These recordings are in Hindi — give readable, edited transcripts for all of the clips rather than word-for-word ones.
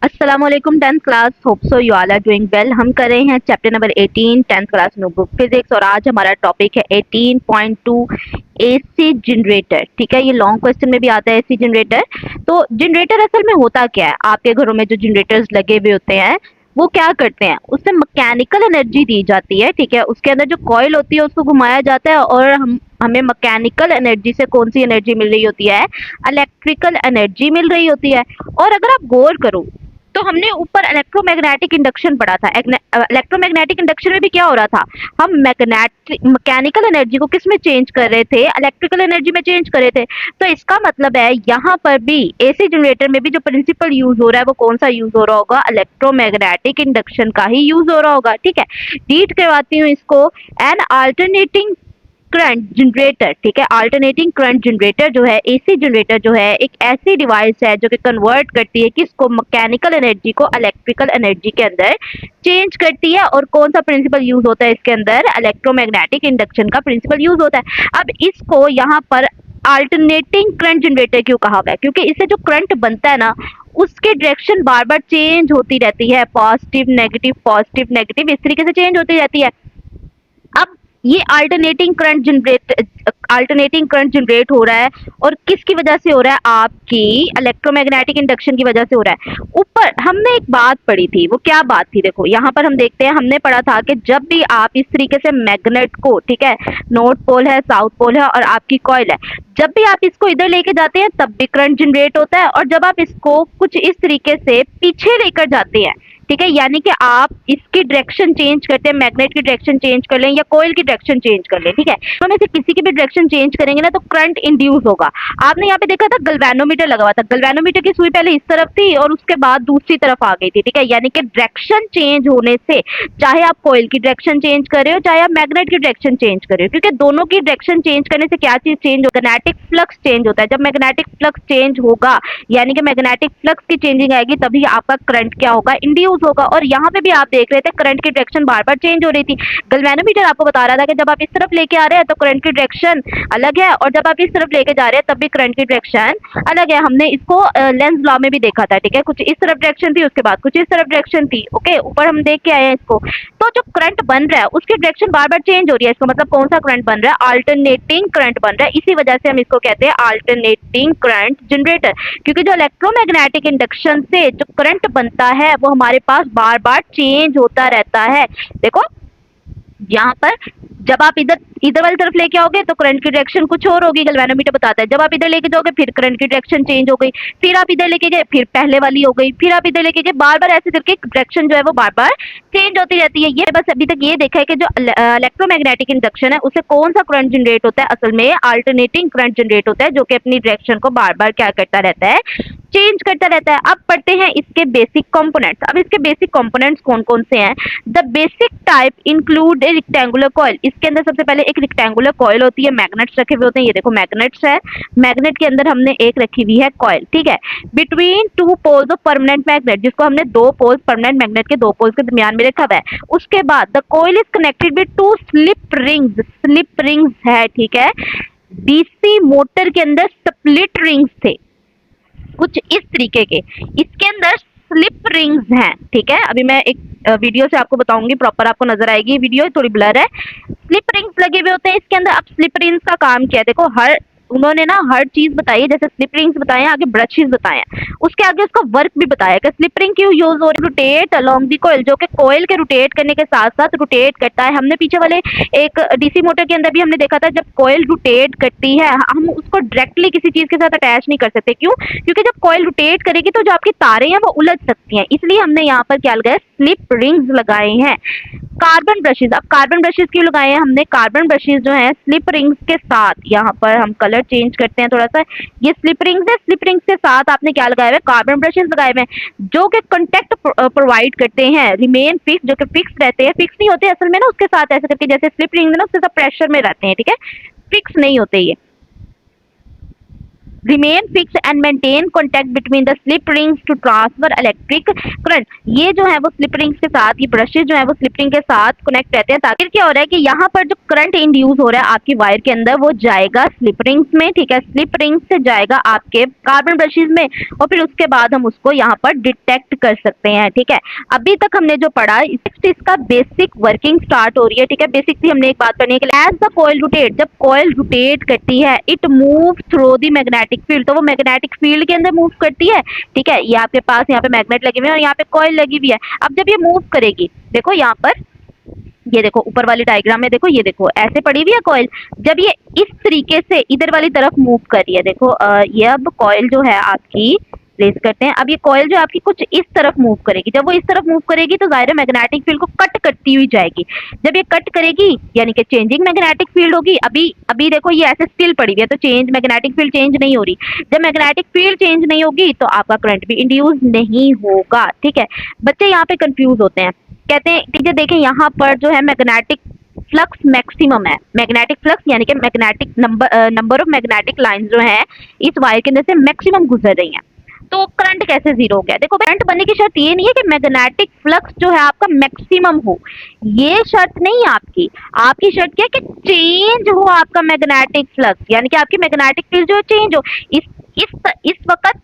अस्सलामुअलैकुम 10th class, hope so you all are doing well. हम कर रहे हैं chapter number 18 10th class notebook physics और आज हमारा टॉपिक है 18.2 एसी जनरेटर। ठीक है, ये लॉन्ग क्वेश्चन में भी आता है एसी जनरेटर। तो जनरेटर असल में होता क्या है? आपके घरों में जो जनरेटर्स लगे हुए होते हैं वो क्या करते हैं, उससे मैकेनिकल एनर्जी दी जाती है। ठीक है, उसके अंदर जो कॉइल होती है उसको घुमाया जाता है और हमें मैकेनिकल एनर्जी से कौन सी एनर्जी मिल रही होती है? इलेक्ट्रिकल एनर्जी मिल रही होती है। और अगर आप गौर करो तो हमने ऊपर इलेक्ट्रोमैग्नेटिक इंडक्शन पढ़ा था। इलेक्ट्रोमैग्नेटिक इंडक्शन में भी क्या हो रहा था? हम मैकेनिकल एनर्जी को किस में चेंज कर रहे थे? इलेक्ट्रिकल एनर्जी में चेंज कर रहे थे। तो इसका मतलब है यहाँ पर भी एसी जनरेटर में भी जो प्रिंसिपल यूज हो रहा है वो कौन सा यूज हो रहा होगा? इलेक्ट्रोमैग्नेटिक इंडक्शन का ही यूज हो रहा होगा। ठीक है, रीड करवाती हूँ इसको। एन अल्टरनेटिंग करंट जनरेटर, ठीक है, अल्टरनेटिंग करंट जनरेटर जो है, एसी जनरेटर जो है, एक ऐसी डिवाइस है जो कि कन्वर्ट करती है किसको? मैकेनिकल एनर्जी को इलेक्ट्रिकल एनर्जी के अंदर चेंज करती है। और कौन सा प्रिंसिपल यूज होता है इसके अंदर? इलेक्ट्रोमैग्नेटिक इंडक्शन का प्रिंसिपल यूज होता है। अब इसको यहाँ पर अल्टरनेटिंग करंट जनरेटर क्यों कहा हुआ है? क्योंकि इससे जो करंट बनता है ना उसकी डायरेक्शन बार बार चेंज होती रहती है, पॉजिटिव नेगेटिव इस तरीके से चेंज होती रहती है। अब ये अल्टरनेटिंग करंट जनरेट हो रहा है और किसकी वजह से हो रहा है? आपकी इलेक्ट्रोमैग्नेटिक इंडक्शन की वजह से हो रहा है। ऊपर हमने एक बात पढ़ी थी, वो क्या बात थी? देखो यहाँ पर हम देखते हैं, हमने पढ़ा था कि जब भी आप इस तरीके से मैग्नेट को, ठीक है, नॉर्थ पोल है, साउथ पोल है और आपकी कॉइल है, जब भी आप इसको इधर लेके जाते हैं तब भी करंट जनरेट होता है। और जब आप इसको कुछ इस तरीके से पीछे लेकर जाते हैं, ठीक है, यानी कि आप इसकी डायरेक्शन चेंज करते हैं, मैग्नेट की डायरेक्शन चेंज कर लें या कोयल की डायरेक्शन चेंज कर लें, ठीक है, तो में से किसी की भी डायरेक्शन चेंज करेंगे ना तो करंट इंड्यूस होगा। आपने यहाँ पे देखा था गैल्वेनोमीटर लगा हुआ था, गैल्वेनोमीटर की सुई पहले इस तरफ थी और उसके बाद दूसरी तरफ आ गई थी। ठीक है, यानी कि डायरेक्शन चेंज होने से चाहे आप कोयल की डायरेक्शन चेंज कर रहे हो चाहे आप मैग्नेट की डायरेक्शन चेंज कर रहे हो, क्योंकि दोनों की डायरेक्शन चेंज करने से क्या चीज चेंज होगा? मैग्नेटिक फ्लक्स चेंज होता है। जब मैग्नेटिक फ्लक्स चेंज होगा यानी कि मैग्नेटिक फ्लक्स की चेंजिंग आएगी तभी आपका करंट क्या होगा? इंड्यूस होगा। और यहाँ पे भी आप देख रहे थे करंट की डायरेक्शन बार बार चेंज हो रही थी। गैल्वेनोमीटर आपको बता रहा था कि जब आप इस तरफ लेके आ रहे हैं तो करंट की डायरेक्शन अलग है और जब आप इस तरफ लेके जा रहे हैं तब भी करंट की डायरेक्शन अलग है। हमने इसको लेंस लॉ में भी देखा था। ठीक है, कुछ इस तरफ डायरेक्शन थी, उसके बाद कुछ इस तरफ डायरेक्शन थी। ओके, ऊपर हम देख के आए हैं इसको। तो जो करंट बन रहा है उसकी डायरेक्शन बार बार चेंज हो रही है, इसका मतलब कौन सा करंट बन रहा है? अल्टरनेटिंग करंट बन रहा है। इसी वजह से हम इसको कहते हैं अल्टरनेटिंग करंट जनरेटर, क्योंकि जो इलेक्ट्रोमैग्नेटिक इंडक्शन से जो करंट बनता है वो हमारे पास बार बार चेंज होता रहता है। देखो यहाँ पर जब आप इधर इधर वाली तरफ लेके आओगे तो करंट की डायरेक्शन कुछ और होगी, गैल्वेनोमीटर बताता है। जब आप इधर लेके जाओगे फिर करंट की डायरेक्शन चेंज हो गई, फिर आप इधर लेके गए फिर पहले वाली हो गई, फिर आप इधर लेके गए, बार बार ऐसे करके डायरेक्शन जो है वो बार बार चेंज होती रहती है। ये बस अभी तक ये देखा है कि जो इलेक्ट्रोमैग्नेटिक इंडक्शन है उससे कौन सा करंट जनरेट होता है? असल में अल्टरनेटिंग करंट जनरेट होता है जो कि अपनी डायरेक्शन को बार बार क्या करता रहता है? चेंज करता रहता है। अब पढ़ते हैं इसके बेसिक कंपोनेंट्स। अब इसके बेसिक कंपोनेंट्स कौन कौन से हैं? The basic type include A rectangular coil. इसके अंदर सबसे पहले एक रेक्टेंगुलर कॉइल होती है, मैग्नेट्स रखे हुए होते हैं। ये देखो मैग्नेट्स है, मैग्नेट के अंदर हमने एक रखी हुई है कॉइल। ठीक है, between two poles of permanent magnet, जिसको हमने दो पोल्स, परमानेंट मैग्नेट के दो पोल्स के दरमियान में रखा हुआ है। उसके बाद the coil is connected with two slip rings है। ठीक है, डीसी मोटर के अंदर स्प्लिट रिंग्स थे कुछ इस तरीके के, इसके अंदर स्लिप रिंग्स हैं। ठीक है, अभी मैं एक वीडियो से आपको बताऊंगी, प्रॉपर आपको नजर आएगी। वीडियो थोड़ी ब्लर है। स्लिप रिंग्स लगे हुए होते हैं इसके अंदर। अब स्लिप रिंग्स का काम क्या है? देखो उन्होंने ना हर चीज बताई है, जैसे स्लिप रिंग्स बताए हैं, आगे ब्रशेस बताए हैं, उसके आगे उसका वर्क भी बताया कि स्लिप रिंग क्यों यूज हो रही है। रोटेट अलोंग दी कोयल, जो कि कोयल के रोटेट करने के साथ साथ रोटेट करता है। हमने पीछे वाले एक डीसी मोटर के अंदर भी हमने देखा था, जब कोयल रोटेट करती है हम उसको डायरेक्टली किसी चीज के साथ अटैच नहीं कर सकते। क्यों? क्योंकि जब कोयल रोटेट करेगी तो जो आपकी तारें हैं वो उलझ सकती हैं, इसलिए हमने यहाँ पर क्या लगाया? स्लिप रिंग्स लगाए हैं। कार्बन ब्रशेस, अब कार्बन ब्रशेस क्यों लगाए हैं हमने? कार्बन ब्रशेस जो हैं स्लिप रिंग्स के साथ, यहाँ पर हम कलर चेंज करते हैं थोड़ा सा, ये स्लिप रिंग्स है, स्लिप रिंग्स के साथ आपने क्या लगाया हुआ है? कार्बन ब्रशेस लगाए हुए हैं जो कि कंटेक्ट प्रोवाइड करते हैं। रिमेन फिक्स, जो कि फिक्स रहते हैं, फिक्स नहीं होते असल में ना, उसके साथ ऐसे करके, जैसे स्लिप रिंग है ना उसके साथ प्रेशर में रहते हैं। ठीक है, फिक्स नहीं होते ये। Remain fix and maintain contact between the slip rings to transfer electric current. ये जो है वो स्लिप रिंग्स के साथ, ये ब्रशेज जो है वो स्लिप रिंग के साथ कनेक्ट रहते हैं, ताकि क्या हो रहा है कि यहाँ पर जो करंट इंड्यूस हो रहा है आपकी वायर के अंदर वो जाएगा स्लिप रिंग्स में, ठीक है, स्लिप रिंग्स से जाएगा आपके कार्बन ब्रशेज में, और फिर उसके बाद हम उसको यहाँ पर डिटेक्ट कर सकते हैं, ठीक है। अभी तक हमने जो पढ़ा इसका बेसिक वर्किंग स्टार्ट हो रही है, ठीक है। बेसिकली हमने एक बात करनी है कि एज द कॉइल रोटेट, जब कॉइल रोटेट करती है, it move through the magnetic field, तो वो मैग्नेटिक फील्ड के अंदर मूव करती है, ठीक है। ये आपके पास यहाँ पे मैग्नेट लगी हुई है और यहाँ पे कॉइल लगी हुई है। अब जब ये मूव करेगी, देखो यहाँ पर, ये देखो ऊपर वाली डायग्राम में देखो, ये देखो ऐसे पड़ी हुई है कॉइल, जब ये इस तरीके से इधर वाली तरफ मूव कर रही है, देखो ये अब कॉइल जो है आपकी, प्लेस करते हैं, अब ये कॉइल जो आपकी कुछ इस तरफ मूव करेगी, जब वो इस तरफ मूव करेगी तो जाहिर है मैग्नेटिक फील्ड को कट करती हुई जाएगी। जब ये कट करेगी यानी कि चेंजिंग मैग्नेटिक फील्ड होगी। अभी अभी देखो ये ऐसे स्टिल पड़ी हुई है तो चेंज मैग्नेटिक फील्ड चेंज नहीं हो रही। जब मैग्नेटिक फील्ड चेंज नहीं होगी तो आपका करंट भी इंड्यूस नहीं होगा, ठीक है। बच्चे यहाँ पे कंफ्यूज होते हैं, कहते हैं टीचर देखें यहाँ पर जो है मैग्नेटिक फ्लक्स मैक्सिमम है, मैग्नेटिक फ्लक्स यानी कि magnetic number of magnetic lines जो है इस वायर के अंदर से मैक्सिमम गुजर रही हैं, तो करंट कैसे जीरो हो गया। देखो करंट बनने की शर्त ये नहीं है कि मैग्नेटिक फ्लक्स जो है आपका मैक्सिमम हो, ये शर्त नहीं है आपकी। आपकी शर्त क्या है कि चेंज हो आपका मैग्नेटिक फ्लक्स, यानी कि आपकी मैग्नेटिक फील्ड जो चेंज हो। इस वक्त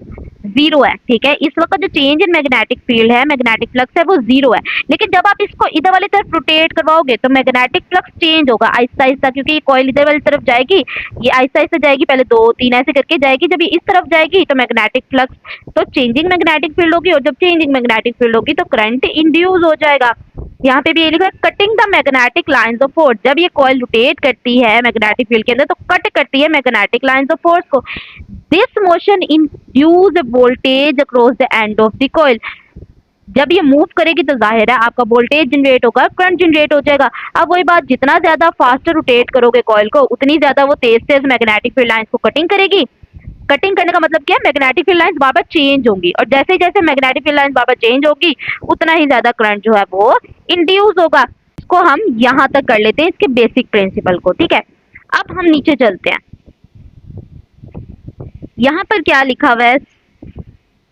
जीरो है, ठीक है। इस वक्त जो चेंज इन मैग्नेटिक फील्ड है, मैग्नेटिक फ्लक्स है, वो जीरो है। लेकिन जब आप इसको इधर वाली तरफ रोटेट करवाओगे तो मैग्नेटिक फ्लक्स चेंज होगा आहिस्ता आहिस्ता, क्योंकि ये कॉइल इधर वाली तरफ जाएगी, ये आहिस्ता आहिस्ता जाएगी, पहले 2 3 ऐसे करके जाएगी। जब ये इस तरफ जाएगी तो मैग्नेटिक फ्लक्स, तो चेंजिंग मैग्नेटिक फील्ड होगी, और जब चेंजिंग मैग्नेटिक फील्ड होगी तो करंट इंड्यूस हो जाएगा। यहाँ पे भी ये लिखा है cutting the magnetic lines of force. जब ये कॉइल रोटेट करती है मैग्नेटिक फील्ड के अंदर तो कट करती है मैग्नेटिक लाइंस ऑफ फोर्स को। This motion induce voltage across the end of the coil. जब ये मूव करेगी तो जाहिर है आपका वोल्टेज जनरेट होगा, करंट जनरेट हो जाएगा। अब वही बात, जितना ज्यादा फास्ट रोटेट करोगे कॉइल को, उतनी ज्यादा वो तेज तेज मैग्नेटिक फील्ड लाइंस को कटिंग करेगी। कटिंग करने का मतलब क्या है, मैग्नेटिक फील्ड लाइंस बार बार चेंज होंगी, और जैसे जैसे मैग्नेटिक फील्ड लाइंस बार बार चेंज होगी उतना ही ज्यादा करंट जो है वो इंड्यूस होगा। इसको हम यहाँ तक कर लेते हैं, इसके बेसिक प्रिंसिपल को, ठीक है। अब हम नीचे चलते हैं, यहाँ पर क्या लिखा हुआ है,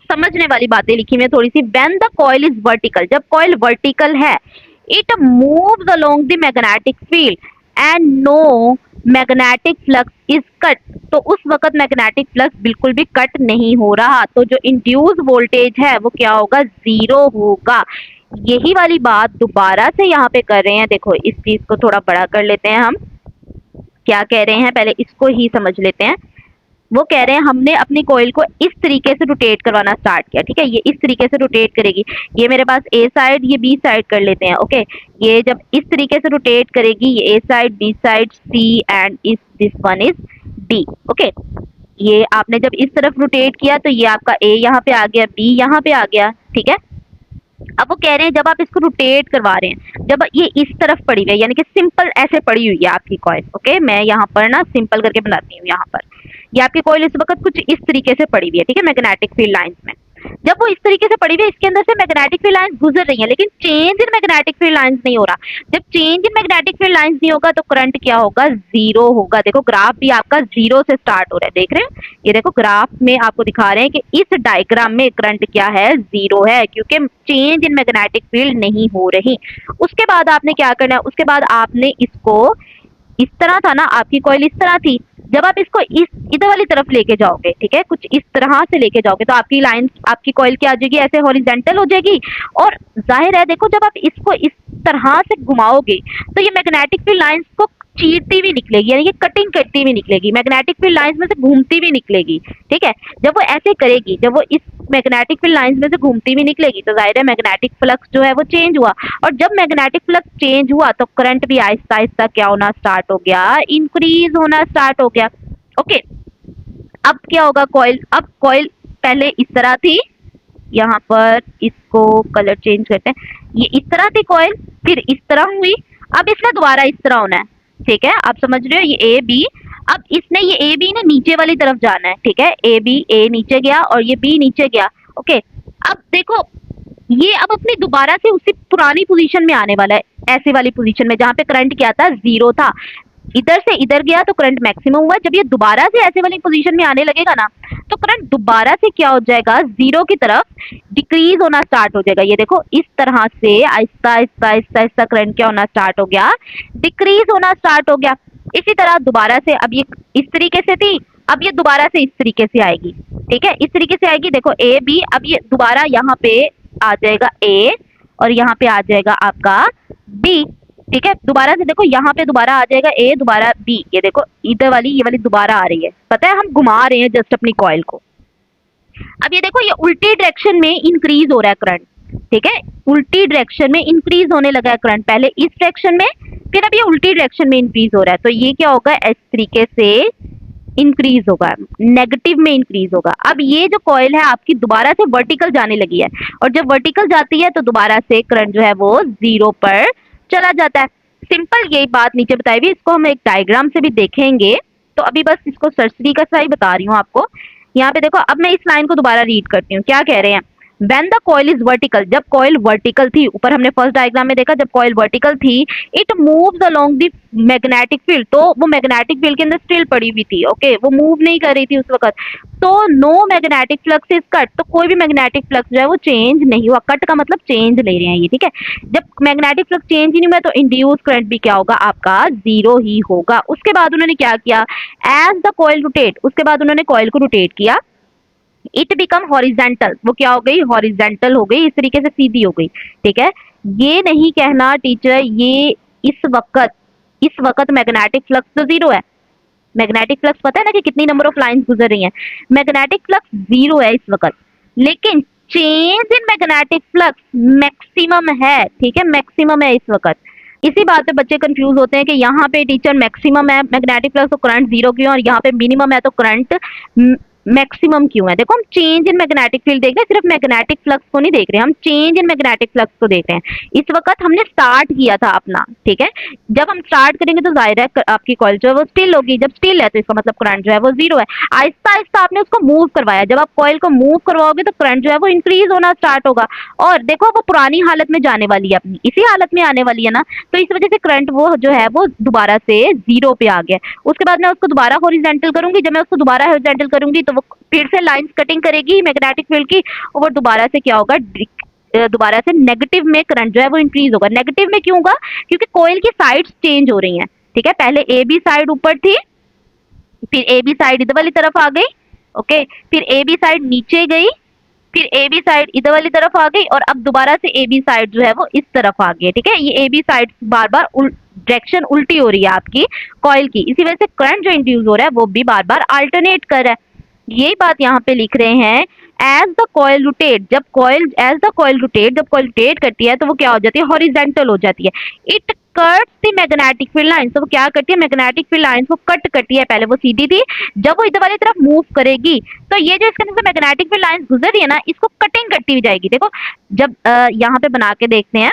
समझने वाली बातें लिखी हुई है थोड़ी सी। When the coil is vertical, जब कॉइल वर्टिकल है, it moves along the magnetic field and no magnetic flux is cut. तो उस वक्त मैग्नेटिक फ्लक्स बिल्कुल भी कट नहीं हो रहा, तो जो इंड्यूस वोल्टेज है वो क्या होगा, जीरो होगा। यही वाली बात दोबारा से यहाँ पे कर रहे हैं। देखो इस चीज को थोड़ा बड़ा कर लेते हैं, हम क्या कह रहे हैं पहले इसको ही समझ लेते हैं। वो कह रहे हैं हमने अपनी कॉइल को इस तरीके से रोटेट करवाना स्टार्ट किया, ठीक है। ये इस तरीके से रोटेट करेगी, ये मेरे पास ए साइड, ये बी साइड कर लेते हैं, ओके। ये जब इस तरीके से रोटेट करेगी, ये A side, B side, C and इस this one is D, okay. ये आपने जब इस तरफ रोटेट किया तो ये आपका ए यहाँ पे आ गया, बी यहाँ पे आ गया, ठीक है। अब वो कह रहे हैं जब आप इसको रोटेट करवा रहे हैं, जब ये इस तरफ पड़ी हुई है, यानी कि सिंपल ऐसे पड़ी हुई है आपकी कॉइल, ओके। मैं यहाँ पर ना सिंपल करके बनाती हूँ, यहाँ पर ये आपकी कॉइल इस वक्त कुछ इस तरीके से पड़ी हुई है, ठीक है, मैग्नेटिक फील्ड लाइंस में। जब वो इस तरीके से पड़ी हुई है, इसके अंदर से मैग्नेटिक फील्ड लाइंस गुजर रही हैं, लेकिन change in magnetic field lines नहीं हो रहा। जब change in magnetic field lines नहीं होगा तो करंट क्या होगा, जीरो होगा। देखो ग्राफ भी आपका जीरो से स्टार्ट हो रहा है, देख रहे हैं, ये देखो ग्राफ में आपको दिखा रहे हैं कि इस डायग्राम में करंट क्या है, जीरो है, क्योंकि चेंज इन मैग्नेटिक फील्ड नहीं हो रही। उसके बाद आपने क्या करना है, उसके बाद आपने इसको, इस तरह था ना आपकी कॉइल, इस तरह थी, जब आप इसको इस इधर वाली तरफ लेके जाओगे, ठीक है, कुछ इस तरह से लेके जाओगे तो आपकी लाइन, आपकी कॉइल क्या आ जाएगी, ऐसे हॉरिजॉन्टल हो जाएगी। और जाहिर है देखो जब आप इसको इस तरह से घुमाओगे तो ये मैग्नेटिक फील्ड लाइंस को चीरती हुई निकलेगी, यानी कि कटिंग करती हुई निकलेगी, मैग्नेटिक फील्ड लाइंस में से घूमती हुई निकलेगी, ठीक है। जब वो ऐसे करेगी, जब वो इस मैग्नेटिक फील्ड लाइंस में से घूमती हुई निकलेगी तो जाहिर है मैग्नेटिक फ्लक्स जो है वो चेंज हुआ, और जब मैग्नेटिक फ्लक्स चेंज हुआ तो करंट भी आहिस्ता आहिस्ता क्या होना स्टार्ट हो गया, इंक्रीज होना स्टार्ट हो गया, ओके। अब क्या होगा, कॉइल, अब कॉइल पहले इस तरह थी, यहाँ पर इसको कलर चेंज करते हैं, ये इस तरह थी कॉइल, फिर इस तरह हुई, अब इसने दोबारा इस तरह होना है, ठीक है। आप समझ रहे हो, ये ए बी, अब इसने ये ए बी ने नीचे वाली तरफ जाना है, ठीक है, ए बी, ए नीचे गया और ये बी नीचे गया, ओके। अब देखो ये अब अपनी दोबारा से उसी पुरानी पोजीशन में आने वाला है, ऐसी वाली पोजीशन में जहां पे करंट क्या था, जीरो था। इधर से इधर गया तो करंट मैक्सिमम हुआ। जब ये दोबारा से ऐसे वाली पोजीशन में आने लगेगा ना, तो करंट दोबारा से क्या हो जाएगा, जीरो की तरफ डिक्रीज होना स्टार्ट हो जाएगा। ये देखो इस तरह से आहिस्ता आहिस्ता आहिस्ता आहिस्ता करंट क्या होना स्टार्ट हो गया, डिक्रीज होना स्टार्ट हो गया। इसी तरह दोबारा से, अब ये इस तरीके से थी, अब ये दोबारा से इस तरीके से आएगी, ठीक है, इस तरीके से आएगी। देखो ए बी, अब ये दोबारा यहाँ पे आ जाएगा ए और यहाँ पे आ जाएगा आपका बी, ठीक है। दोबारा से देखो यहाँ पे दोबारा आ जाएगा ए, दोबारा बी। ये देखो इधर वाली, ये वाली दोबारा आ रही है, पता है हम घुमा रहे हैं जस्ट अपनी कॉइल को। अब ये देखो ये उल्टी डायरेक्शन में इंक्रीज हो रहा है करंट, ठीक है, उल्टी डायरेक्शन में इंक्रीज होने लगा है करंट, पहले इस डायरेक्शन में, फिर अब ये उल्टी डायरेक्शन में इंक्रीज हो रहा है। तो ये क्या होगा, इस तरीके से इंक्रीज होगा, नेगेटिव में इंक्रीज होगा। अब ये जो कॉइल है आपकी दोबारा से वर्टिकल जाने लगी है, और जब वर्टिकल जाती है तो दोबारा से करंट जो है वो जीरो पर चला जाता है। सिंपल यही बात नीचे बताई हुई, इसको हम एक डायग्राम से भी देखेंगे। तो अभी बस इसको सर्सरी का सा ही बता रही हूँ आपको। यहाँ पे देखो, अब मैं इस लाइन को दोबारा रीड करती हूँ, क्या कह रहे हैं, when the coil is vertical, जब कॉइल वर्टिकल थी, ऊपर हमने फर्स्ट डायग्राम में देखा जब कॉइल वर्टिकल थी, it moves along the magnetic field, तो वो मैग्नेटिक फील्ड के अंदर स्टिल पड़ी हुई थी, ओके, वो मूव नहीं कर रही थी उस वक्त। तो no magnetic flux is cut, तो कोई भी मैग्नेटिक फ्लक्स जो है वो चेंज नहीं हुआ। कट का मतलब चेंज ले रहे हैं ये, ठीक है। जब मैग्नेटिक फ्लक्स चेंज ही नहीं हुआ तो इंड्यूस करंट भी क्या होगा आपका, जीरो ही होगा। उसके बाद उन्होंने क्या किया, एज द कॉइल रोटेट, उसके बाद उन्होंने कॉइल को रोटेट किया, इट बिकम हॉरिजेंटल, वो क्या हो गई, हॉरिजेंटल हो गई, इस तरीके से सीधी हो गई, ठीक है। ये नहीं कहना टीचर ये इस वक्त मैग्नेटिक फ्लक्स तो जीरो है। मैग्नेटिक फ्लक्स पता है ना कि कितनी नंबर ऑफ लाइंस गुजर रही हैं, मैग्नेटिक फ्लक्स जीरो है इस वक्त, लेकिन change in magnetic flux maximum है, ठीक है, मैक्सिमम है इस वक्त। इसी बात पे बच्चे कंफ्यूज होते हैं कि यहाँ पे टीचर मैक्सिमम है मैग्नेटिक फ्लक्स तो करंट जीरो क्यों, और यहाँ पे मिनिमम है तो करंट मैक्सिमम क्यों है। देखो हम चेंज इन मैग्नेटिक फील्ड देख रहे हैं, सिर्फ मैग्नेटिक फ्लक्स को नहीं देख रहे, हम चेंज इन मैग्नेटिक फ्लक्स को देख रहे हैं। इस वक्त हमने स्टार्ट किया था अपना, ठीक है, जब हम स्टार्ट करेंगे तो जाहिर है आपकी कॉइल जो है वो स्टिल होगी, जब स्टिल है तो इसका मतलब करंट जो है वो जीरो है। आहिस्ता आहिस्ता आपने उसको मूव करवाया, जब आप कॉइल को मूव करवाओगे तो करंट जो है वो इंक्रीज होना स्टार्ट होगा, और देखो वो पुरानी हालत में जाने वाली है, अपनी इसी हालत में आने वाली है ना, तो इस वजह से करंट वो जो है वो दोबारा से जीरो पे आ गया। उसके बाद मैं उसको दोबारा हॉरिजॉन्टल करूंगी, जब मैं उसको दोबारा हॉरिजॉन्टल करूंगी तो वो फिर से लाइंस कटिंग करेगी मैग्नेटिक फील्ड की, और दोबारा से क्या होगा, दोबारा से नेगेटिव में करंट जो है वो इंक्रीज होगा। नेगेटिव में क्यों होगा, क्योंकि कॉइल की साइड्स चेंज हो रही हैं, ठीक है, पहले ए बी साइड ऊपर थी, फिर ए बी साइड इधर वाली तरफ आ गई, ओके, फिर ए बी साइड नीचे गई, फिर ए बी साइड इधर वाली तरफ आ गई, और अब दोबारा से ए बी साइड जो है वो इस तरफ आ गई, ठीक है। ये ए बी साइड बार बार डायरेक्शन उल्टी हो रही है आपकी कॉइल की, इसी वजह से करंट जो इंड्यूस हो रहा है वो भी बार बार अल्टरनेट कर रहा है। यही बात यहाँ पे लिख रहे हैं, एज द कॉइल रोटेट, जब कॉइल रोटेट करती है तो वो क्या हो जाती है, हॉरिजेंटल हो जाती है। It cuts the magnetic field lines, तो वो क्या करती है, मैग्नेटिक फील्ड लाइंस को कट करती है। पहले वो सीधी थी, जब वो इधर वाली तरफ मूव करेगी तो ये जो इसके अंदर से मैग्नेटिक फील्ड लाइंस गुजर रही है ना, इसको कटिंग करती हुई जाएगी। देखो जब यहाँ पे बना के देखते हैं,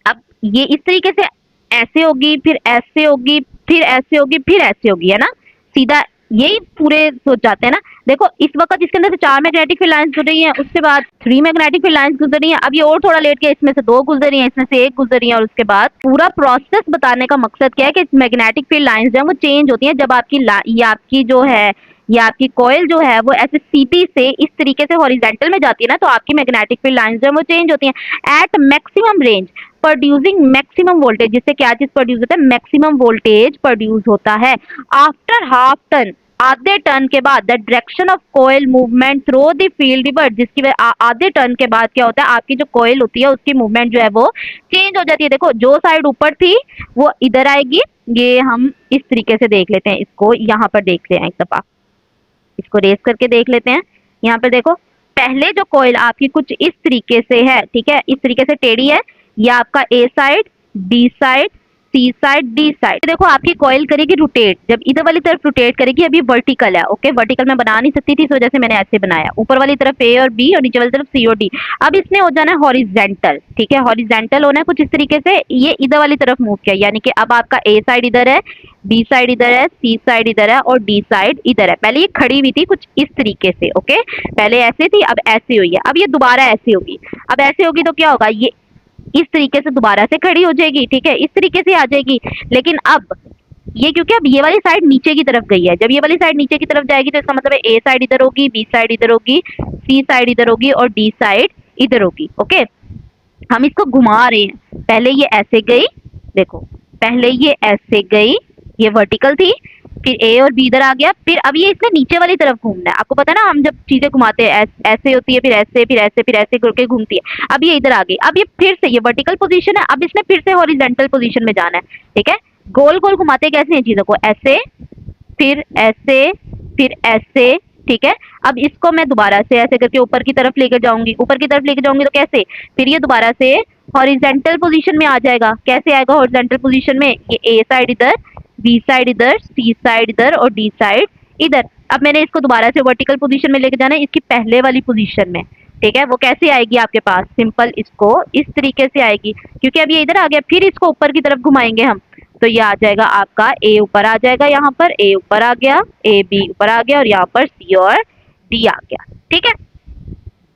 अब ये इस तरीके से ऐसे होगी, फिर ऐसे होगी, फिर ऐसे होगी, फिर ऐसे होगी, है ना, सीधा यही पूरे सोच जाते हैं ना। देखो इस वक्त इसके अंदर से 4 मैग्नेटिक फील्ड लाइंस गुजर रही हैं, उसके बाद 3 मैग्नेटिक फील्ड लाइंस गुजर रही हैं, अब ये और थोड़ा लेट के इसमें से 2 गुजर रही हैं, इसमें से 1 गुजर रही है, और उसके बाद पूरा प्रोसेस बताने का मकसद क्या है कि मैग्नेटिक फील्ड लाइंस जो है वो चेंज होती हैं जब आपकी जो है, या आपकी कॉइल जो है वो ऐसे सीधी से इस तरीके से हॉरिजेंटल में जाती है ना, तो आपकी मैग्नेटिक फील्ड लाइंस जो है वो चेंज होती हैं at maximum range producing maximum voltage. जिससे क्या चीज प्रोड्यूस होता है, मैक्सिमम वोल्टेज प्रोड्यूस होता है। आफ्टर हाफ टर्न, आधे टर्न के बाद, the direction of coil movement through the field reverse, जिसकी वजह आधे टर्न के बाद क्या होता है, आपकी जो कॉइल होती है उसकी मूवमेंट जो है वो चेंज हो जाती है। देखो जो साइड ऊपर थी वो इधर आएगी, ये हम इस तरीके से देख लेते हैं, इसको यहाँ पर देख लें, एक दफा इसको रेस करके देख लेते हैं। यहाँ पर देखो पहले जो कॉइल आपकी कुछ इस तरीके से है, ठीक है, इस तरीके से टेढ़ी है, ये आपका ए साइड, बी साइड, सी साइड, डी साइड। देखो आपकी कॉइल करेगी रोटेट, जब इधर वाली तरफ रोटेट करेगी, अभी वर्टिकल है, ओके, वर्टिकल मैं बना नहीं सकती थी इस वजह से मैंने ऐसे बनाया, ऊपर वाली तरफ ए और बी और नीचे वाली तरफ सी और डी। अब इसने हो जाना है हॉरिजेंटल, ठीक है, हॉरिजेंटल होना है कुछ इस तरीके से, ये इधर वाली तरफ मूव किया, यानी कि अब आपका ए साइड इधर है, बी साइड इधर है, सी साइड इधर है और डी साइड इधर है। पहले ये खड़ी हुई थी कुछ इस तरीके से, ओके, पहले ऐसे थी, अब ऐसे हुई है, अब ये दोबारा ऐसे होगी। अब ऐसे होगी तो क्या होगा, ये इस तरीके से दोबारा से खड़ी हो जाएगी, ठीक है, इस तरीके से आ जाएगी। लेकिन अब ये क्योंकि अब ये वाली साइड नीचे की तरफ गई है, जब ये वाली साइड नीचे की तरफ जाएगी तो इसका मतलब है ए साइड इधर होगी, बी साइड इधर होगी, सी साइड इधर होगी और डी साइड इधर होगी। ओके, हम इसको घुमा रहे हैं, पहले ये ऐसे गई, देखो पहले ये ऐसे गई, ये वर्टिकल थी, फिर ए और बी इधर आ गया, फिर अब ये इसने नीचे वाली तरफ घूमना है। आपको पता है ना, हम जब चीजें घुमाते हैं ऐसे होती है, फिर ऐसे फिर ऐसे फिर ऐसे करके घूमती है। अब ये इधर आ गई, अब ये फिर से, ये वर्टिकल पोजीशन है, अब इसने फिर से हॉरिजॉन्टल पोजीशन में जाना है। ठीक है, गोल गोल घुमाते कैसे हैं चीजों को, ऐसे फिर ऐसे फिर ऐसे। ठीक है, अब इसको मैं दोबारा से ऐसे करके ऊपर की तरफ लेकर जाऊंगी, ऊपर की तरफ लेकर जाऊंगी तो कैसे, फिर ये दोबारा से हॉरिजॉन्टल पोजीशन में आ जाएगा। कैसे आएगा हॉरिजॉन्टल पोजीशन में, ये ए साइड इधर, बी साइड इधर, सी साइड इधर और डी साइड इधर। अब मैंने इसको दोबारा से वर्टिकल पोजीशन में लेके जाना है, इसकी पहले वाली पोजीशन में। ठीक है, वो कैसे आएगी आपके पास, सिंपल इसको इस तरीके से आएगी, क्योंकि अब ये इधर आ गया, फिर इसको ऊपर की तरफ घुमाएंगे हम, तो ये आ जाएगा आपका ए ऊपर आ जाएगा, यहाँ पर ए ऊपर आ गया, ए बी ऊपर आ गया और यहाँ पर सी और डी आ गया। ठीक है,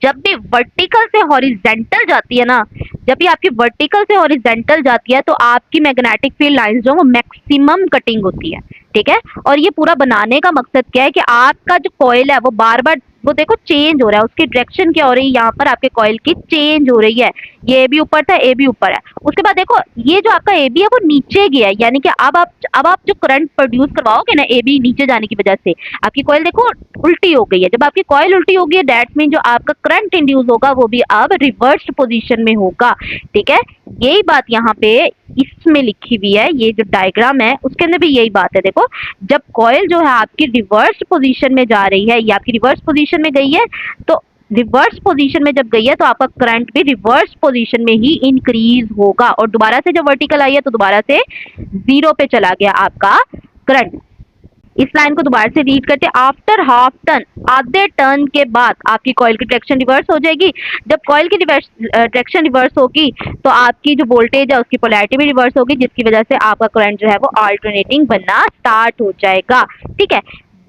जब भी वर्टिकल से हॉरिजेंटल जाती है ना, जब भी आपकी वर्टिकल से हॉरिजेंटल जाती है तो आपकी मैग्नेटिक फील्ड लाइंस जो वो मैक्सिमम कटिंग होती है। ठीक है, और ये पूरा बनाने का मकसद क्या है कि आपका जो कॉइल है वो बार बार, वो देखो चेंज हो रहा है, उसकी डायरेक्शन क्या हो रही है, यहाँ पर आपके कॉइल की चेंज हो रही है। ये ए बी ऊपर था, ए बी ऊपर है, उसके बाद देखो ये जो आपका ए बी है वो नीचे गया है, यानी कि अब आप जो करंट प्रोड्यूस करवाओगे ना ए बी नीचे जाने की वजह से, आपकी कॉइल देखो उल्टी हो गई है। जब आपकी कॉइल उल्टी होगी है, दैट मीन जो आपका करंट इंड्यूस होगा वो भी अब रिवर्स पोजीशन में होगा। ठीक है, यही बात यहाँ पे इसमें लिखी हुई है, ये जो डायग्राम है उसके अंदर भी यही बात है। देखो, जब कॉइल जो है आपकी रिवर्स पोजीशन में जा रही है, या आपकी रिवर्स पोजीशन में गई है, तो रिवर्स पोजीशन में जब गई है तो आपका करंट भी रिवर्स पोजीशन में ही इंक्रीज होगा, और दोबारा से जब वर्टिकल आई है तो दोबारा से जीरो पे चला गया आपका करंट। इस लाइन को दोबारा से रीड करते, आफ्टर हाफ टर्न, आधे टर्न के बाद आपकी कॉइल की डायरेक्शन रिवर्स हो जाएगी। जब कॉइल की डायरेक्शन रिवर्स होगी तो आपकी जो वोल्टेज है उसकी पोलैरिटी भी रिवर्स होगी, जिसकी वजह से आपका करंट जो है वो अल्टरनेटिंग बनना स्टार्ट हो जाएगा। ठीक है,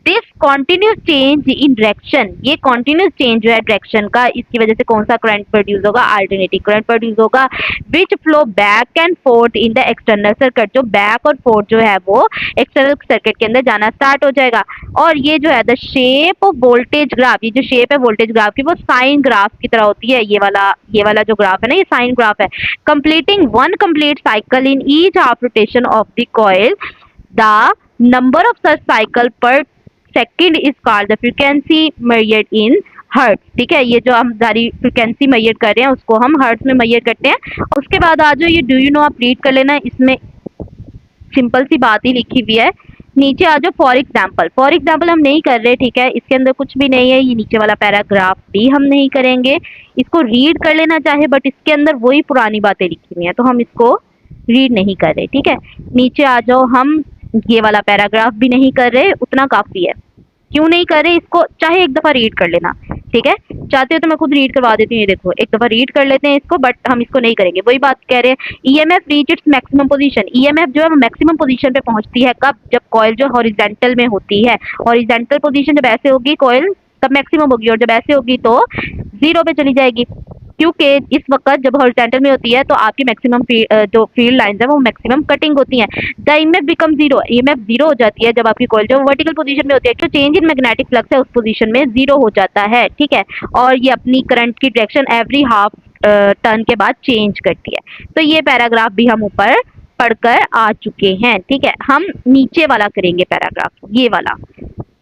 this continuous change in direction, ये कॉन्टिन्यूस चेंज जो है डायरेक्शन का, इसकी वजह से कौन सा करंट प्रोड्यूस होगा, अल्टरनेटिंग करंट प्रोड्यूस होगा, विच flow back and fourth in the external circuit, जो बैक और फोर्थ जो है वो एक्सटर्नल सर्किट के अंदर जाना स्टार्ट हो जाएगा। और ये जो है the shape of voltage graph, ये जो शेप है वोल्टेज ग्राफ की वो साइन ग्राफ की तरह होती है। ये वाला जो ग्राफ है ना, ये साइन ग्राफ है। Completing one complete cycle in each half rotation of the coil, the number of such cycle per second is called the frequency measured in hertz. ठीक है, ये जो हम सारी फ्रीक्वेंसी मेजर कर रहे हैं उसको हम हर्ट्ज में मेजर करते हैं। उसके बाद आ जाओ, ये डू यू नो आप रीड कर लेना, इसमें सिंपल सी बात ही लिखी हुई है। नीचे आ जाओ, फॉर एग्जाम्पल हम नहीं कर रहे। ठीक है, इसके अंदर कुछ भी नहीं है, ये नीचे वाला पैराग्राफ भी हम नहीं करेंगे, इसको रीड कर लेना चाहे, बट इसके अंदर वही पुरानी बातें लिखी हुई हैं तो हम इसको रीड नहीं कर रहे। ठीक है, नीचे आ जाओ, हम ये वाला पैराग्राफ भी नहीं कर रहे, उतना काफी है। क्यों नहीं कर रहे, इसको चाहे एक दफा रीड कर लेना। ठीक है, चाहते हो तो मैं खुद रीड करवा देती हूँ, ये देखो एक दफा रीड कर लेते हैं इसको, बट हम इसको नहीं करेंगे। वही बात कह रहे हैं, EMF reach its maximum position, EMF जो है वो मैक्सिमम पोजीशन पे पहुंचती है कब, जब कॉइल जो हॉरिजॉन्टल में होती है। हॉरिजॉन्टल पोजीशन जब ऐसे होगी कॉइल तब मैक्सिमम होगी, और जब ऐसे होगी तो जीरो पे चली जाएगी, क्योंकि इस वक्त जब हॉरिजॉन्टल में होती है तो आपकी मैक्सिमम जो फील्ड लाइंस है वो मैक्सिमम कटिंग होती हैं। The EMF become zero, EMF zero हो जाती है जब आपकी कॉइल जो वर्टिकल पोजीशन में होती है, तो चेंज इन मैग्नेटिक फ्लक्स है उस पोजीशन में जीरो हो जाता है। ठीक है, और ये अपनी करंट की डायरेक्शन एवरी हाफ टर्न के बाद चेंज करती है। तो ये पैराग्राफ भी हम ऊपर पढ़कर आ चुके हैं। ठीक है, हम नीचे वाला करेंगे पैराग्राफ, ये वाला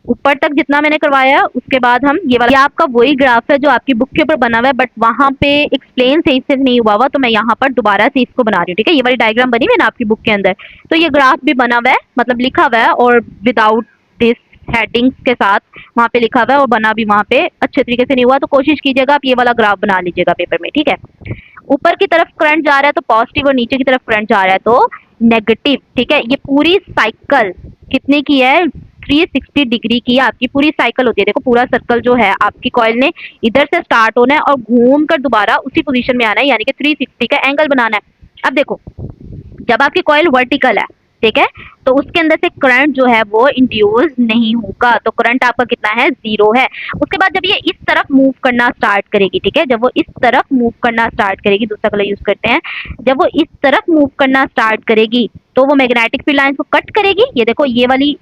ऊपर तक जितना मैंने करवाया, उसके बाद हम ये वाला, ये आपका वही ग्राफ है जो आपकी बुक के ऊपर बना हुआ है, बट वहां पे एक्सप्लेन सही से नहीं हुआ तो मैं यहाँ पर दोबारा से इसको बना रही हूँ। ठीक है, ये वाली डायग्राम बनी हुई है ना आपकी बुक के अंदर, तो ये ग्राफ भी बना हुआ है, मतलब लिखा हुआ है, और विदाउट दिस हेडिंग्स के साथ वहाँ पे लिखा हुआ है, और बना भी वहाँ पे अच्छे तरीके से नहीं हुआ, तो कोशिश कीजिएगा आप ये वाला ग्राफ बना लीजिएगा पेपर में। ठीक है, ऊपर की तरफ करंट जा रहा है तो पॉजिटिव, और नीचे की तरफ करंट जा रहा है तो नेगेटिव। ठीक है, ये पूरी साइकिल कितने की है, 360 डिग्री की आपकी पूरी साइकिल होती है। देखो पूरा सर्कल जो है आपकी कॉइल ने इधर से स्टार्ट होना है और घूम कर दोबारा उसी पोजीशन में आना है, यानी कि 360 का एंगल बनाना है। अब देखो, जब आपकी कॉइल वर्टिकल है ठीक है, तो उसके अंदर से करंट जो है वो इंड्यूस नहीं होगा, तो करंट आपका कितना है, 0 है। उसके बाद जब ये इस तरफ मूव करना स्टार्ट करेगी, ठीक है, जब वो इस तरफ मूव करना स्टार्ट करेगी, दूसरा कलर यूज करते हैं, जब वो इस तरफ मूव करना स्टार्ट करेगी तो वो मैग्नेटिक फील्ड लाइंस को कट करेगी। ये देखो, ये वाली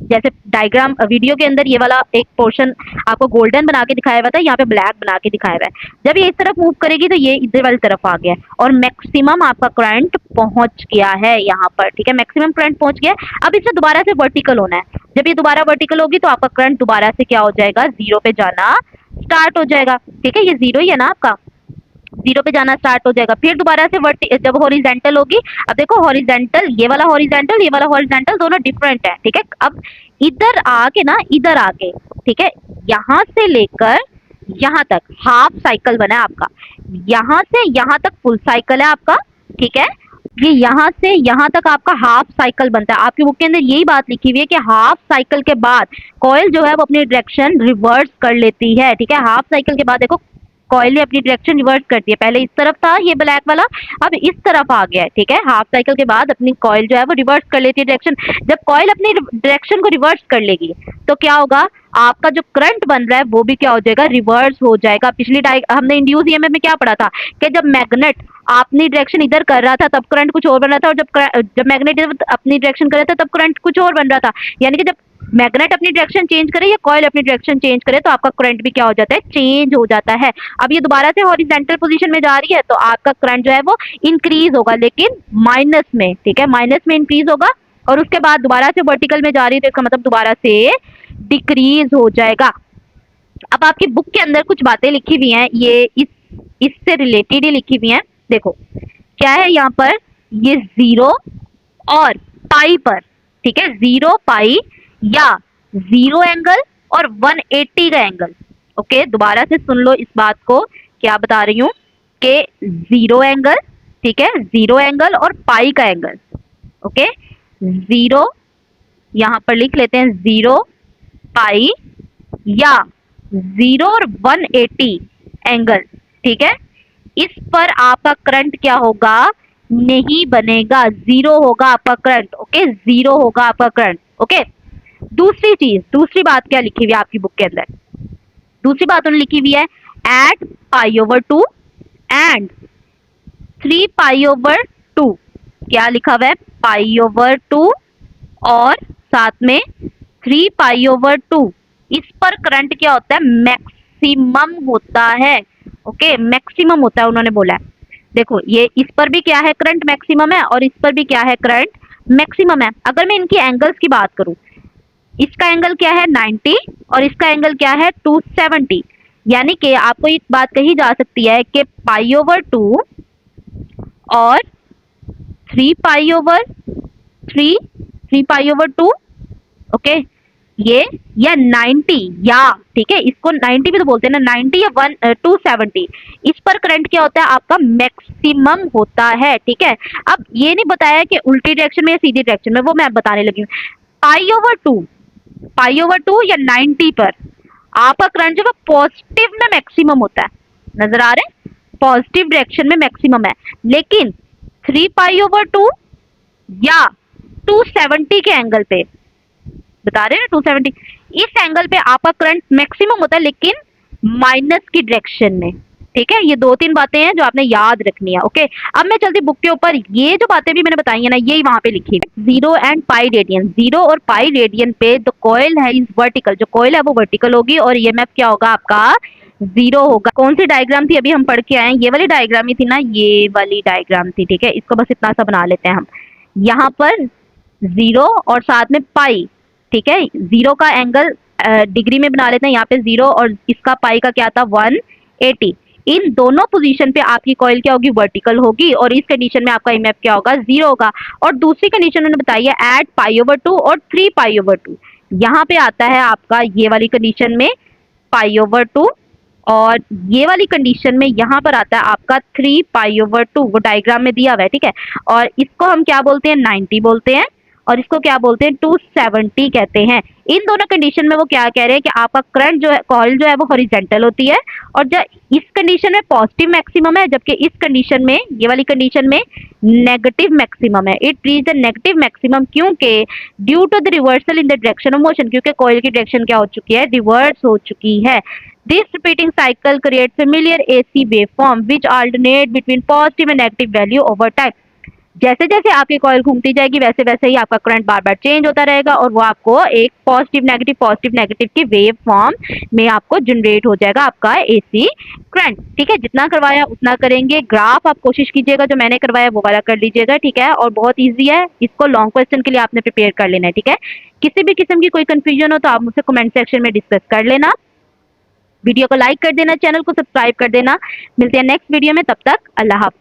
जैसे डायग्राम वीडियो के अंदर ये वाला एक पोर्शन आपको गोल्डन बना के दिखाया हुआ था, यहाँ पे ब्लैक बना के दिखाया हुआ है। जब ये इस तरफ मूव करेगी तो ये इधर वाली तरफ आ गया और मैक्सिमम आपका करंट पहुंच गया है यहाँ पर, ठीक है, मैक्सिमम करंट पहुंच गया है। अब इसे दोबारा से वर्टिकल होना है। जब ये दोबारा वर्टिकल होगी तो आपका करंट दोबारा से क्या हो जाएगा, 0 पे जाना स्टार्ट हो जाएगा, ठीक है, ये 0 ही है ना आपका, 0 पे जाना स्टार्ट हो जाएगा। फिर दोबारा से जब हॉरिजेंटल होगी, अब देखो हॉरिजेंटल, ये वाला हॉरिजेंटल, ये वाला हॉरिजेंटल, दोनों डिफरेंट है, ठीक है। अब इधर आके ना, इधर आके, ठीक है, यहाँ से लेकर यहाँ तक हाफ साइकिल बना है आपका, यहाँ से यहाँ तक फुल साइकिल है आपका, ठीक है। ये यहाँ से यहाँ तक आपका हाफ साइकिल बनता है। आपकी बुक के अंदर यही बात लिखी हुई है कि हाफ साइकिल के बाद कॉइल जो है वो अपनी डायरेक्शन रिवर्स कर लेती है, ठीक है। हाफ साइकिल के बाद देखो कॉइल ने अपनी डायरेक्शन रिवर्स कर दी है, पहले इस तरफ था ये ब्लैक वाला, अब इस तरफ आ गया है, ठीक है। हाफ साइकिल के बाद अपनी कॉइल जो है वो रिवर्स कर लेती है डायरेक्शन। जब कॉइल अपनी डायरेक्शन को रिवर्स कर लेगी तो क्या होगा, आपका जो करंट बन रहा है वो भी क्या हो जाएगा, रिवर्स हो जाएगा। पिछली हमने इंड्यूस ईएमएफ में क्या पढ़ा था कि जब मैग्नेट अपनी डायरेक्शन इधर कर रहा था तब करंट कुछ और बन रहा था, और जब मैग्नेट अपनी डायरेक्शन कर रहा था तब करंट कुछ और बन रहा था। यानी कि जब मैग्नेट अपनी डायरेक्शन चेंज करे या कॉइल अपनी डायरेक्शन चेंज करे तो आपका करंट भी क्या हो जाता है, चेंज हो जाता है। अब ये दोबारा से हॉरिजॉन्टल पोजीशन में जा रही है तो आपका करंट जो है वो इंक्रीज होगा, लेकिन माइनस में, ठीक है, माइनस में इंक्रीज होगा। और उसके बाद दोबारा से वर्टिकल में जा रही है तो इसका मतलब दोबारा से डिक्रीज हो जाएगा। अब आपकी बुक के अंदर कुछ बातें लिखी हुई हैं, ये इससे रिलेटेड ही लिखी हुई हैं। देखो क्या है यहाँ पर, ये 0 और पाई पर, ठीक है, 0 पाई या 0 एंगल और 180 का एंगल। ओके, दोबारा से सुन लो इस बात को, क्या बता रही हूँ कि 0 एंगल, ठीक है, 0 एंगल और पाई का एंगल। ओके, 0 यहाँ पर लिख लेते हैं, 0 पाई या 0 और 180 एंगल, ठीक है। इस पर आपका करंट क्या होगा, नहीं बनेगा, 0 होगा आपका करंट। ओके, 0 होगा आपका करंट। ओके, दूसरी चीज, दूसरी बात क्या लिखी हुई है आपकी बुक के अंदर, दूसरी बात उन्होंने लिखी हुई है, at pi over 2 and 3 pi over 2। क्या लिखा हुआ है, पाई ओवर 2 और साथ में 3 पाई ओवर 2। इस पर करंट क्या होता है, मैक्सिमम होता है। ओके, मैक्सिमम होता है उन्होंने बोला है। देखो ये इस पर भी क्या है, करंट मैक्सिमम है, और इस पर भी क्या है, करंट मैक्सिमम है। अगर मैं इनकी एंगल्स की बात करूं, इसका एंगल क्या है 90 और इसका एंगल क्या है 270। यानी कि आपको एक बात कही जा सकती है कि पाई ओवर 2 और 3 pi over 3 pi over 2, okay, ये या 90 या, ठीक है, इसको 90 भी तो बोलते हैं ना, 90 या 270, इस पर करंट क्या होता है आपका, मैक्सिमम होता है, ठीक है। अब ये नहीं बताया कि उल्टी डायरेक्शन में या सीधी डायरेक्शन में, वो मैं बताने लगी हूँ। पाई ओवर 2 या 90 पर आपका करंट जो है पॉजिटिव में मैक्सिमम होता है, नजर आ रहे हैं, पॉजिटिव डायरेक्शन में मैक्सिमम है। लेकिन 3 पाई ओवर 2 या 270 के एंगल पे, बता रहे हैं ना 270, इस एंगल पे आपका करंट मैक्सिमम होता है लेकिन माइनस की डायरेक्शन में, ठीक है। ये दो तीन बातें हैं जो आपने याद रखनी है। ओके, अब मैं चलती बुक के ऊपर, ये जो बातें भी मैंने बताई है ना, यही वहां पे लिखी है, 0 एंड पाई रेडियन, 0 और पाई रेडियन पे द कॉइल है इज वर्टिकल, जो कॉइल है वो वर्टिकल होगी और ईएमएफ क्या होगा आपका, 0 होगा। कौन सी डायग्राम थी अभी हम पढ़ के आए, ये वाली डायग्राम ही थी ना, ये वाली डायग्राम थी, ठीक है। इसको बस इतना सा बना लेते हैं हम, यहाँ पर 0 और साथ में पाई, ठीक है, 0 का एंगल डिग्री में बना लेते हैं, यहाँ पे 0 और इसका पाई का क्या था 180। इन दोनों पोजीशन पे आपकी कॉइल क्या होगी, वर्टिकल होगी, और इस कंडीशन में आपका ईएमएफ क्या होगा, 0 होगा। और दूसरी कंडीशन उन्होंने बताई है एट पाई ओवर 2 और 3 पाई ओवर 2। यहाँ पे आता है आपका ये वाली कंडीशन में पाई ओवर 2, और ये वाली कंडीशन में यहाँ पर आता है आपका 3 पाई ओवर 2, वो डायग्राम में दिया हुआ है, ठीक है। और इसको हम क्या बोलते हैं, 90 बोलते हैं, और इसको क्या बोलते हैं, 270 कहते हैं। इन दोनों कंडीशन में वो क्या कह रहे हैं कि आपका करंट जो है, कॉइल जो है वो हॉरिजेंटल होती है, और जब इस कंडीशन में पॉजिटिव मैक्सिमम है, जबकि इस कंडीशन में, ये वाली कंडीशन में नेगेटिव मैक्सिमम है। It reach the negative maximum क्योंकि due to the reversal in the direction of motion, क्योंकि कॉइल की डायरेक्शन क्या हो चुकी है, रिवर्स हो चुकी है। This repeating cycle create familiar AC waveform which alternate between positive and negative value over time. जैसे जैसे आपकी कॉइल घूमती जाएगी वैसे वैसे ही आपका करंट बार बार चेंज होता रहेगा, और वो आपको एक पॉजिटिव नेगेटिव की वेव फॉर्म में आपको जनरेट हो जाएगा आपका एसी करंट। ठीक है, जितना करवाया उतना करेंगे। ग्राफ आप कोशिश कीजिएगा जो मैंने करवाया वो वाला कर लीजिएगा। ठीक है, और बहुत ईजी है, इसको लॉन्ग क्वेश्चन के लिए आपने प्रिपेयर कर लेना है। ठीक है, किसी भी किस्म की कोई कंफ्यूजन हो तो आप मुझसे कमेंट सेक्शन में डिस्कस कर लेना। वीडियो को लाइक कर देना, चैनल को सब्सक्राइब कर देना। मिलते हैं नेक्स्ट वीडियो में, तब तक अल्लाह हाफिज।